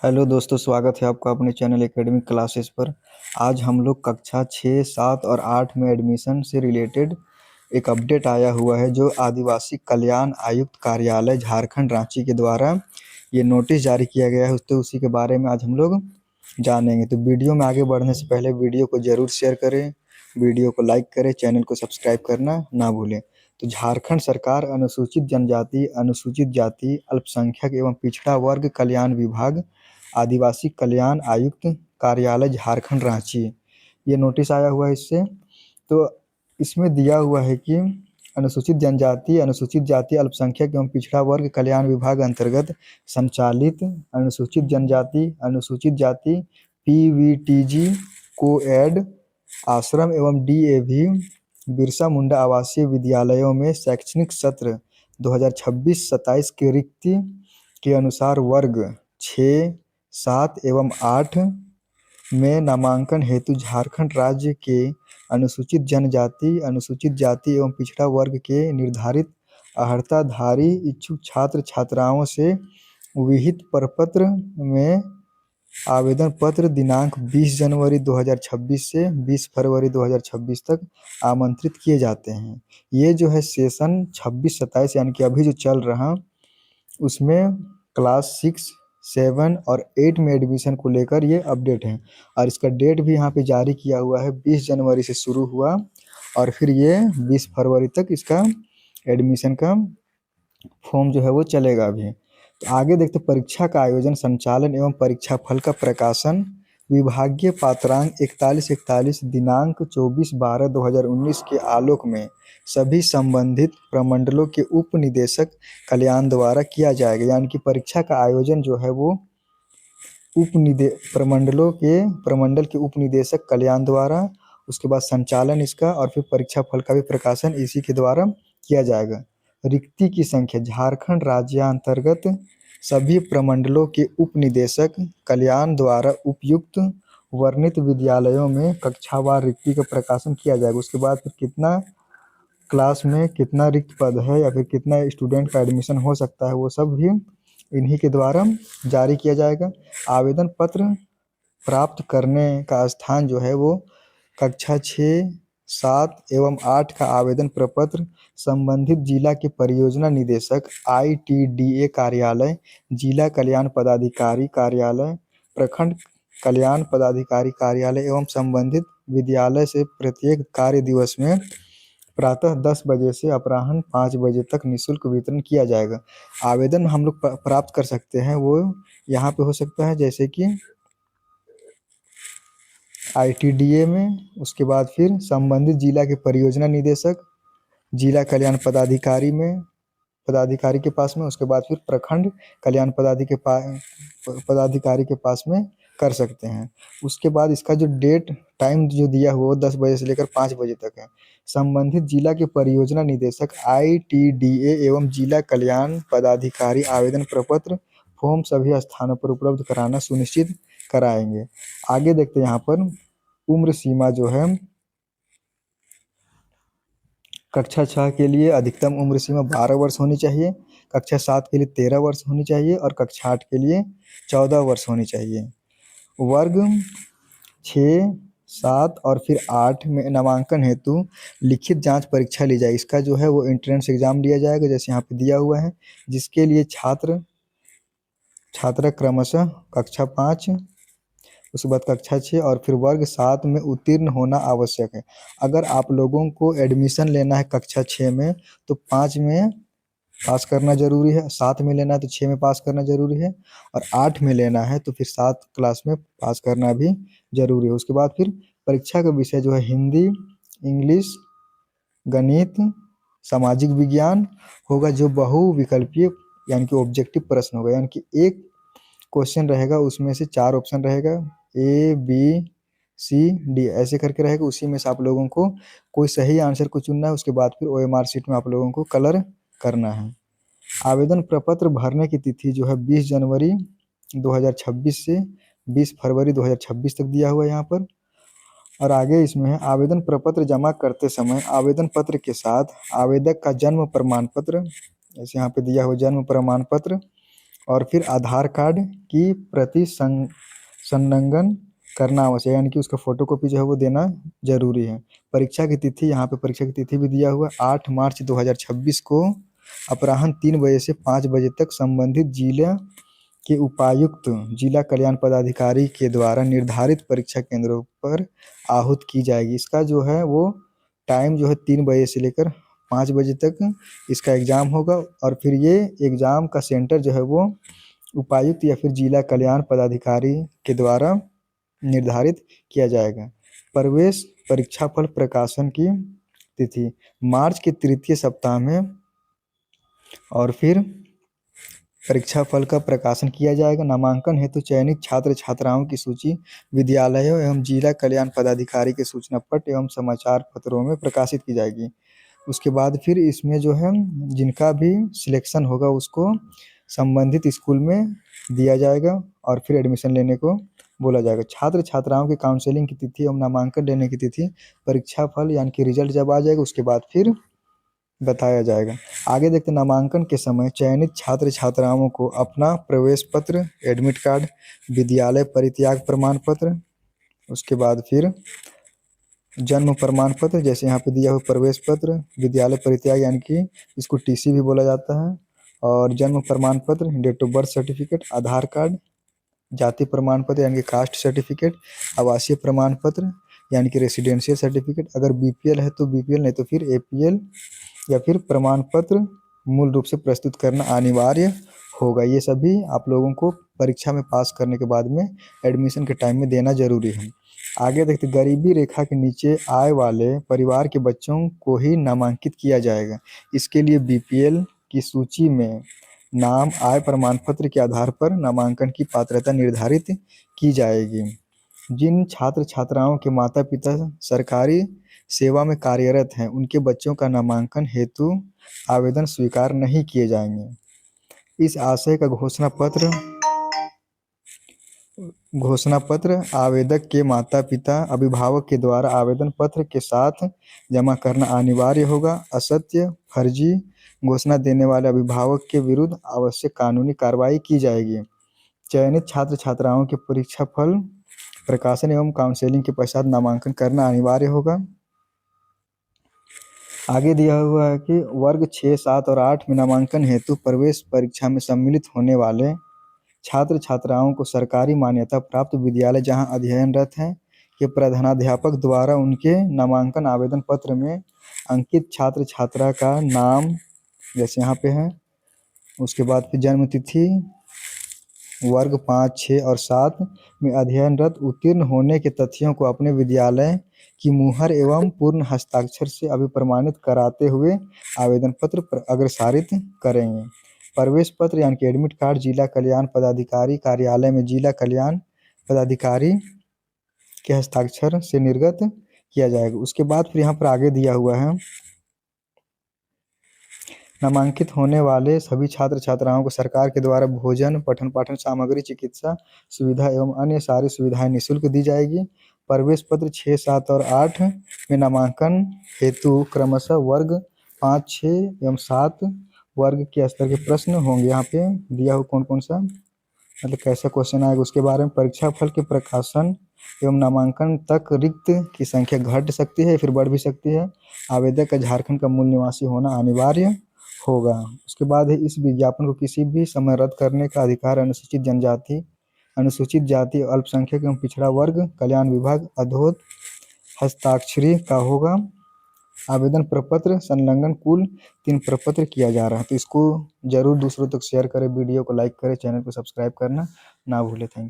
Hello दोस्तों, स्वागत है आपका अपने चैनल एकेडमिक क्लासेस पर। आज हम लोग कक्षा 6, 7 और 8 में एडमिशन से रिलेटेड एक अपडेट आया हुआ है जो आदिवासी कल्याण आयुक्त कार्यालय झारखंड रांची के द्वारा ये नोटिस जारी किया गया है। तो उसी के बारे में आज हम लोग जानेंगे। तो वीडियो में आगे बढ़ने से पहले वीडियो को ज़रूर शेयर करें, वीडियो को लाइक करें, चैनल को सब्सक्राइब करना ना भूलें। तो झारखंड सरकार अनुसूचित जनजाति, अनुसूचित जाति, अल्पसंख्यक एवं पिछड़ा वर्ग कल्याण विभाग, आदिवासी कल्याण आयुक्त कार्यालय झारखंड रांची, ये नोटिस आया हुआ है इससे। तो इसमें दिया हुआ है कि अनुसूचित जनजाति, अनुसूचित जाति, अल्पसंख्यक एवं पिछड़ा वर्ग कल्याण विभाग अंतर्गत संचालित अनुसूचित जनजाति, अनुसूचित जाति पीवीटीजी कोएड आश्रम एवं डीएवी बिरसा मुंडा आवासीय विद्यालयों में शैक्षणिक सत्र 2026-27 के रिक्ति के अनुसार वर्ग 6, 7 एवं 8 में नामांकन हेतु झारखंड राज्य के अनुसूचित जनजाति, अनुसूचित जाति एवं पिछड़ा वर्ग के निर्धारित अर्हताधारी इच्छुक छात्र छात्राओं से विहित प्रपत्र में आवेदन पत्र दिनांक 20 जनवरी 2026 से 20 फरवरी 2026 तक आमंत्रित किए जाते हैं। ये जो है सेशन 26-27 यानी कि अभी जो चल रहा उसमें क्लास 6, 7 और 8 में एडमिशन को लेकर ये अपडेट है। और इसका डेट भी यहाँ पे जारी किया हुआ है, 20 जनवरी से शुरू हुआ और फिर ये 20 फरवरी तक इसका एडमिशन का फॉर्म जो है वो चलेगा अभी। तो आगे देखते परीक्षा का आयोजन, संचालन एवं परीक्षा फल का प्रकाशन विभागीय पात्रांक 4141 दिनांक 24/12/2019 के आलोक में सभी संबंधित प्रमंडलों के उप निदेशक कल्याण द्वारा किया जाएगा। यानी कि परीक्षा का आयोजन जो है वो प्रमंडल के उप निदेशक कल्याण द्वारा, उसके बाद संचालन इसका और फिर परीक्षा फल का भी प्रकाशन इसी के द्वारा किया जाएगा। रिक्ति की संख्या, झारखंड राज्यांतर्गत सभी प्रमंडलों के उप निदेशक कल्याण द्वारा उपयुक्त वर्णित विद्यालयों में कक्षावार रिक्ति का प्रकाशन किया जाएगा। उसके बाद फिर कितना क्लास में कितना रिक्त पद है या फिर कितना स्टूडेंट का एडमिशन हो सकता है वो सब भी इन्हीं के द्वारा जारी किया जाएगा। आवेदन पत्र प्राप्त करने का स्थान जो है वो कक्षा 6, 7 एवं 8 का आवेदन प्रपत्र संबंधित जिला के परियोजना निदेशक ITDA कार्यालय, जिला कल्याण पदाधिकारी कार्यालय, प्रखंड कल्याण पदाधिकारी कार्यालय एवं संबंधित विद्यालय से प्रत्येक कार्य दिवस में प्रातः 10 बजे से अपराह्न 5 बजे तक निःशुल्क वितरण किया जाएगा। आवेदन हम लोग प्राप्त कर सकते हैं वो यहाँ पे हो सकता है जैसे कि ITDA में, उसके बाद फिर संबंधित जिला के परियोजना निदेशक, जिला कल्याण पदाधिकारी के पास में, उसके बाद फिर प्रखंड कल्याण पदाधिकारी के पास में कर सकते हैं। उसके बाद इसका जो डेट टाइम जो दिया हुआ वो 10 बजे से लेकर 5 बजे तक है। संबंधित जिला के परियोजना निदेशक ITDA एवं जिला कल्याण पदाधिकारी आवेदन प्रपत्र फॉर्म सभी स्थानों पर उपलब्ध कराना सुनिश्चित कराएंगे। आगे देखते हैं यहाँ पर उम्र सीमा जो है, कक्षा 6 के लिए अधिकतम उम्र सीमा 12 वर्ष होनी चाहिए, कक्षा 7 के लिए 13 वर्ष होनी चाहिए और कक्षा 8 के लिए 14 वर्ष होनी चाहिए। वर्ग 6, 7 और फिर 8 में नामांकन हेतु लिखित जांच परीक्षा ली जाए। इसका जो है वो एंट्रेंस एग्जाम लिया जाएगा जैसे यहाँ पे दिया हुआ है, जिसके लिए छात्र क्रमशः कक्षा 5, उसके बाद कक्षा 6 और फिर वर्ग 7 में उत्तीर्ण होना आवश्यक है। अगर आप लोगों को एडमिशन लेना है कक्षा 6 में तो 5 में पास करना जरूरी है, 7 में लेना है तो 6 में पास करना जरूरी है और 8 में लेना है तो फिर 7 क्लास में पास करना भी जरूरी है। उसके बाद फिर परीक्षा का विषय जो है हिंदी, इंग्लिश, गणित, सामाजिक विज्ञान होगा, जो बहुविकल्पीय यानी कि ऑब्जेक्टिव प्रश्न होगा। यानी कि एक क्वेश्चन रहेगा उसमें से 4 ऑप्शन रहेगा, ABCD ऐसे करके रहेगा। उसी में से आप लोगों को कोई सही आंसर को चुनना है। उसके बाद फिर OMR शीट में आप लोगों को कलर करना है। आवेदन प्रपत्र भरने की तिथि जो है 20 जनवरी 2026 से 20 फरवरी 2026 तक दिया हुआ है यहाँ पर। और आगे इसमें है आवेदन प्रपत्र जमा करते समय आवेदन पत्र के साथ आवेदक का जन्म प्रमाण पत्र, जैसे यहाँ पे दिया हुआ जन्म प्रमाण पत्र, और फिर आधार कार्ड की प्रति संलग्न करना आवश्यक, यानी कि उसका फोटोकॉपी जो है वो देना जरूरी है। परीक्षा की तिथि, यहाँ पे परीक्षा की तिथि भी दिया हुआ 8 मार्च 2026 को अपराह्न 3 बजे से 5 बजे तक संबंधित जिला के उपायुक्त जिला कल्याण पदाधिकारी के द्वारा निर्धारित परीक्षा केंद्रों पर आहूत की जाएगी। इसका जो है वो टाइम जो है 3 बजे से लेकर 5 बजे तक इसका एग्ज़ाम होगा, और फिर ये एग्ज़ाम का सेंटर जो है वो उपायुक्त या फिर जिला कल्याण पदाधिकारी के द्वारा निर्धारित किया जाएगा। प्रवेश परीक्षा फल प्रकाशन की तिथि मार्च के तृतीय सप्ताह में, और फिर परीक्षा फल का प्रकाशन किया जाएगा। नामांकन हेतु चयनित छात्र छात्राओं की सूची विद्यालयों एवं जिला कल्याण पदाधिकारी के सूचना पट एवं समाचार पत्रों में प्रकाशित की जाएगी। उसके बाद फिर इसमें जो है जिनका भी सिलेक्शन होगा उसको संबंधित स्कूल में दिया जाएगा और फिर एडमिशन लेने को बोला जाएगा। छात्र छात्राओं की काउंसलिंग की तिथि एवं नामांकन लेने की तिथि परीक्षा फल यानी कि रिजल्ट जब आ जाएगा उसके बाद फिर बताया जाएगा। आगे देखते हैं, नामांकन के समय चयनित छात्र छात्राओं को अपना प्रवेश पत्र, एडमिट कार्ड, विद्यालय परित्याग प्रमाण पत्र, उसके बाद फिर जन्म प्रमाण पत्र, जैसे यहाँ पे दिया हुआ प्रवेश पत्र, विद्यालय परित्याग यानी कि इसको टीसी भी बोला जाता है, और जन्म प्रमाण पत्र, date of birth certificate, Aadhaar card, जाति प्रमाण पत्र यानी कि कास्ट सर्टिफिकेट, आवासीय प्रमाण पत्र यानी कि रेसिडेंशियल सर्टिफिकेट, अगर बीपीएल है तो बीपीएल, नहीं तो फिर एपीएल या फिर प्रमाण पत्र मूल रूप से प्रस्तुत करना अनिवार्य होगा। ये सभी आप लोगों को परीक्षा में पास करने के बाद में एडमिशन के टाइम में देना जरूरी है। आगे देखते, गरीबी रेखा के नीचे आय वाले परिवार के बच्चों को ही नामांकित किया जाएगा। इसके लिए बीपीएल की सूची में नाम आय प्रमाण पत्र के आधार पर नामांकन की पात्रता निर्धारित की जाएगी। जिन छात्र छात्राओं के माता पिता सरकारी सेवा में कार्यरत हैं उनके बच्चों का नामांकन हेतु आवेदन स्वीकार नहीं किए जाएंगे। इस आशय का घोषणा पत्र आवेदक के माता पिता अभिभावक के द्वारा आवेदन पत्र के साथ जमा करना अनिवार्य होगा। असत्य फर्जी घोषणा देने वाले अभिभावक के विरुद्ध आवश्यक कानूनी कार्रवाई की जाएगी। चयनित छात्र छात्राओं के परीक्षा फल प्रकाशन एवं काउंसलिंग के पश्चात नामांकन करना अनिवार्य होगा। आगे दिया हुआ है कि वर्ग 6, 7 और 8 में नामांकन हेतु प्रवेश परीक्षा में सम्मिलित होने वाले छात्र छात्राओं को सरकारी मान्यता प्राप्त विद्यालय जहां अध्ययनरत हैं के प्रधानाध्यापक द्वारा उनके नामांकन आवेदन पत्र में अंकित छात्र छात्रा का नाम जैसे यहाँ पे है, उसके बाद फिर जन्म तिथि, वर्ग 5, 6 और 7 में अध्ययनरत उत्तीर्ण होने के तथ्यों को अपने विद्यालय की मुहर एवं पूर्ण हस्ताक्षर से अभिप्रमाणित कराते हुए आवेदन पत्र पर अग्रसारित करेंगे। प्रवेश पत्र यानी कि एडमिट कार्ड जिला कल्याण पदाधिकारी कार्यालय में जिला कल्याण पदाधिकारी के हस्ताक्षर से निर्गत किया जाएगा। उसके बाद फिर यहाँ पर आगे दिया हुआ है, नामांकित होने वाले सभी छात्र छात्राओं को सरकार के द्वारा भोजन, पठन पाठन सामग्री, चिकित्सा सुविधा एवं अन्य सारी सुविधाएं निःशुल्क दी जाएगी। प्रवेश पत्र 6, 7 और 8 में नामांकन हेतु क्रमशः वर्ग 5, 6 एवं 7 वर्ग के स्तर के प्रश्न होंगे। यहाँ पे दिया हुआ कौन कौन सा मतलब कैसा क्वेश्चन आएगा उसके बारे में। परीक्षा फल के प्रकाशन एवं नामांकन तक रिक्त की संख्या घट सकती है फिर बढ़ भी सकती है। आवेदक का झारखंड का मूल निवासी होना अनिवार्य होगा। उसके बाद है, इस विज्ञापन को किसी भी समय रद्द करने का अधिकार अनुसूचित जनजाति, अनुसूचित जाति, अल्पसंख्यक एवं पिछड़ा वर्ग कल्याण विभाग अधोत हस्ताक्षरी का होगा। आवेदन प्रपत्र संलग्न कुल 3 प्रपत्र किया जा रहा है, तो इसको जरूर दूसरों तक शेयर करें, वीडियो को लाइक करें, चैनल को सब्सक्राइब करना ना भूलें। Thank you.